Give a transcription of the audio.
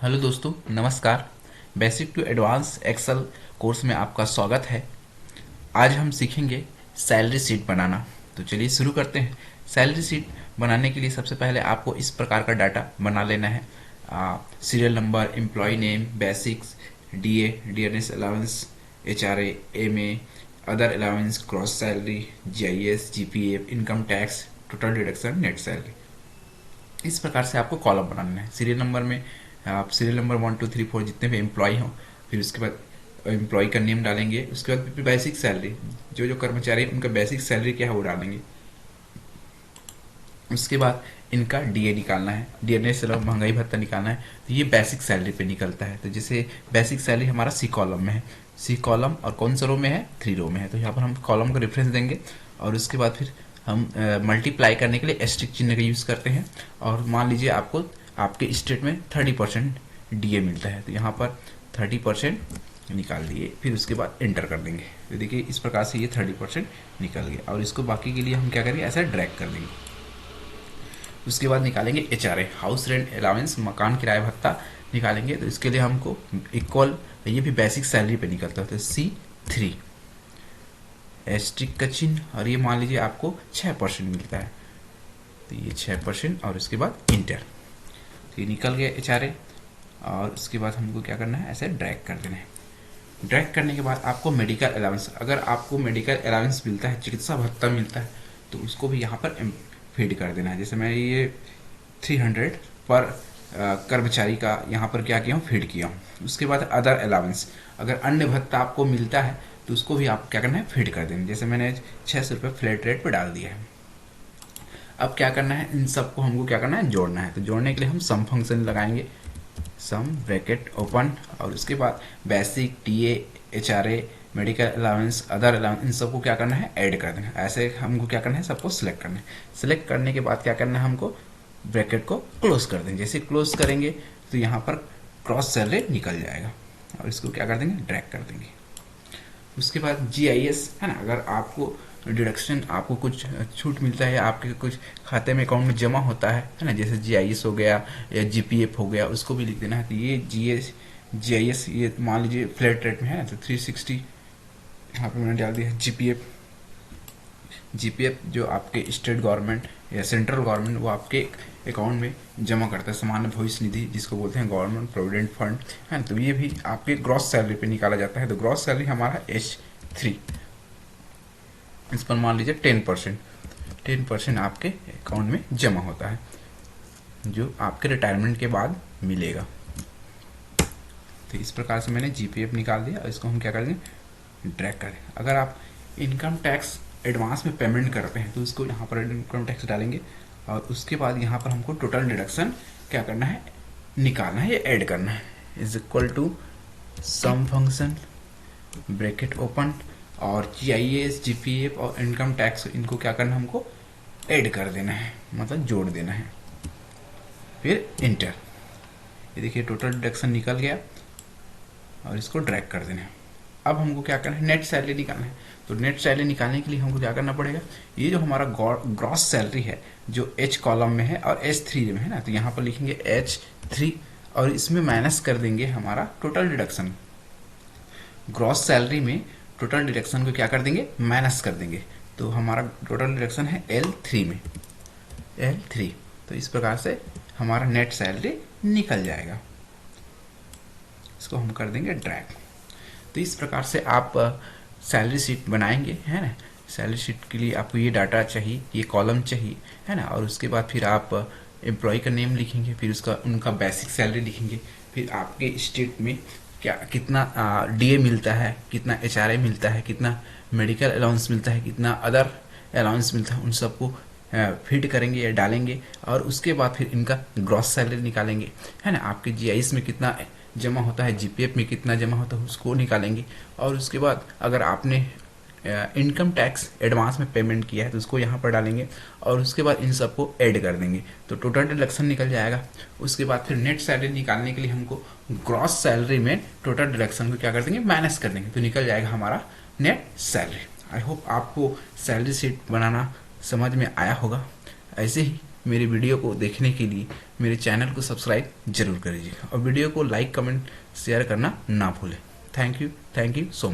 Hello दोस्तों, नमस्कार। Basic to advance Excel course में आपका स्वागत है। आज हम सीखेंगे सैलरी शीट बनाना। तो चलिए शुरू करते हैं। सैलरी शीट बनाने के लिए सबसे पहले आपको इस प्रकार का डाटा बना लेना है। Serial number, employ name, basics, DA, DNS allowance, HRA, MA, other allowance, gross salary, GIS, GPF, income tax, total deduction, net salary. इस प्रकार से आपको कॉलम बनाना है। सीरियल नंबर में आप सीरियल नंबर 1 2 3 4 जितने भी एम्प्लॉय हों, फिर उसके बाद एम्प्लॉय का नेम डालेंगे। उसके बाद फिर बेसिक सैलरी, जो जो कर्मचारी हैं उनका बेसिक सैलरी क्या है वो डालेंगे। उसके बाद इनका डीए निकालना है, डीएनएस महंगाई भत्ता निकालना है। तो ये बेसिक सैलरी पे निकलता है। तो जैसे बेसिक सैलरी हमारा सी कॉलम में है, सी कॉलम और कौन सा रो में है, 3 रो में है। तो यहाँ पर हम कॉलम का रेफरेंस देंगे और उसके बाद फिर हम मल्टीप्लाई करने के लिए एस्ट्रिक चिन्ह का यूज़ करते हैं। और मान लीजिए आपको आपके स्टेट में 30% डीए मिलता है, तो यहाँ पर 30% निकाल दिए। फिर उसके बाद एंटर कर देंगे। तो देखिए इस प्रकार से ये 30% निकल गया। और इसको बाकी के लिए हम क्या करेंगे, ऐसा ड्रैग कर देंगे। उसके बाद निकालेंगे एचआरए, हाउस रेंट अलाउंस, मकान किराया भत्ता निकालेंगे। तो इसके लिए हमको इक्वल, ये भी बेसिक सैलरी पे निकलता है, तो C3 एस्ट्रिक का चिन्ह। और ये मान लीजिए आपको 6% मिलता है, तो ये 6% और उसके बाद इंटर। तो ये निकल गया एचआरए। और उसके बाद हमको क्या करना है, ऐसे ड्रैग कर देना है। ड्रैग करने के बाद आपको मेडिकल अलाउंस, अगर आपको मेडिकल अलाउंस मिलता है, चिकित्सा भत्ता मिलता है, तो उसको भी यहाँ पर फीड कर देना है। जैसे मैं ये 300 पर कर्मचारी का यहाँ पर क्या किया हूँ, फीड किया हूँ। उसके बाद अदर अलाउंस, अगर अन्य भत्ता आपको मिलता है तो उसको भी आप क्या करना है, फीड कर देना। जैसे मैंने 600 रुपये फ्लैट रेट पर डाल दिया है। अब क्या करना है, इन सबको हमको क्या करना है, जोड़ना है। तो जोड़ने के लिए हम सम फंक्शन लगाएंगे, सम ब्रैकेट ओपन, और उसके बाद basic, TA, HRA, medical allowance, other allowance, इन सबको क्या करना है, ऐड कर देना है। ऐसे हमको क्या करना है, सबको सिलेक्ट करना है। सिलेक्ट करने के बाद क्या करना है, हमको ब्रैकेट को क्लोज कर देंगे। जैसे क्लोज करेंगे तो यहाँ पर क्रॉस सैलरी निकल जाएगा और इसको क्या कर देंगे, ड्रैग कर देंगे। उसके बाद जीआईएस है ना, अगर आपको डिडक्शन, आपको कुछ छूट मिलता है, आपके कुछ खाते में अकाउंट में जमा होता है ना, जैसे जीआईएस हो गया या जीपीएफ हो गया, उसको भी लिख देना है। तो ये जीआईएस, ये मान लीजिए फ्लैट रेट में है तो 360 यहाँ पे मैंने डाल दिया। जीपीएफ, जीपीएफ जो आपके स्टेट गवर्नमेंट या सेंट्रल गवर्नमेंट वो आपके अकाउंट में जमा करता है, सामान्य भविष्य निधि जिसको बोलते हैं, गवर्नमेंट प्रोविडेंट फंड है। तो ये भी आपके ग्रॉस सैलरी पे निकाला जाता है। तो ग्रॉस सैलरी हमारा H3, इस पर मान लीजिए 10% आपके अकाउंट में जमा होता है, जो आपके रिटायरमेंट के बाद मिलेगा। तो इस प्रकार से मैंने जीपीएफ निकाल दिया और इसको हम क्या करेंगे, ड्रैग करें। अगर आप इनकम टैक्स एडवांस में पेमेंट करते हैं तो इसको यहाँ पर इनकम टैक्स डालेंगे और उसके बाद यहाँ पर हमको टोटल डिडक्शन क्या करना है, निकालना है या ऐड करना है। Is equal to sum function bracket open, और जीआईएस, जीपीएफ और इनकम टैक्स, इनको क्या करना है, हमको ऐड कर देना है, मतलब जोड़ देना है। फिर इंटर। ये देखिए टोटल डिडक्शन निकल गया और इसको ड्रैग कर देना है। अब हमको क्या करना है, नेट सैलरी निकालना है। तो नेट सैलरी निकालने के लिए हमको क्या करना पड़ेगा, ये जो हमारा ग्रॉस सैलरी है जो H कॉलम में है और H3 में है ना, तो यहाँ पर लिखेंगे H3 और इसमें माइनस कर देंगे हमारा टोटल डिडक्शन। ग्रॉस सैलरी में टोटल डिडक्शन को क्या कर देंगे, माइनस कर देंगे। तो हमारा टोटल डिडक्शन है L3 में, L3। तो इस प्रकार से हमारा नेट सैलरी निकल जाएगा। इसको हम कर देंगे ड्रैग। तो इस प्रकार से आप सैलरी शीट बनाएंगे, है ना। सैलरी शीट के लिए आपको ये डाटा चाहिए, ये कॉलम चाहिए, है ना। और उसके बाद फिर आप एम्प्लॉय का नेम लिखेंगे, फिर उसका उनका बेसिक सैलरी लिखेंगे, फिर आपके स्टेट में क्या कितना डीए मिलता है, कितना एचआरए मिलता है, कितना मेडिकल अलाउंस मिलता है, कितना अदर अलाउंस मिलता है, उन सबको फीड करेंगे या डालेंगे। और उसके बाद फिर इनका ग्रॉस सैलरी निकालेंगे, है ना। आपके जीआईएस में कितना जमा होता है, जीपीएफ में कितना जमा होता है, उसको निकालेंगे। और उसके बाद अगर आपने इनकम टैक्स एडवांस में पेमेंट किया है तो उसको यहाँ पर डालेंगे और उसके बाद इन सबको ऐड कर देंगे, तो टोटल डिडक्शन निकल जाएगा। उसके बाद फिर नेट सैलरी निकालने के लिए हमको ग्रॉस सैलरी में टोटल डिडक्शन को क्या कर देंगे, माइनस कर देंगे, तो निकल जाएगा हमारा नेट सैलरी। आई होप आपको सैलरी शीट बनाना समझ में आया होगा। ऐसे ही मेरे वीडियो को देखने के लिए मेरे चैनल को सब्सक्राइब जरूर करिएगा और वीडियो को लाइक कमेंट शेयर करना ना भूलें। Thank you so much.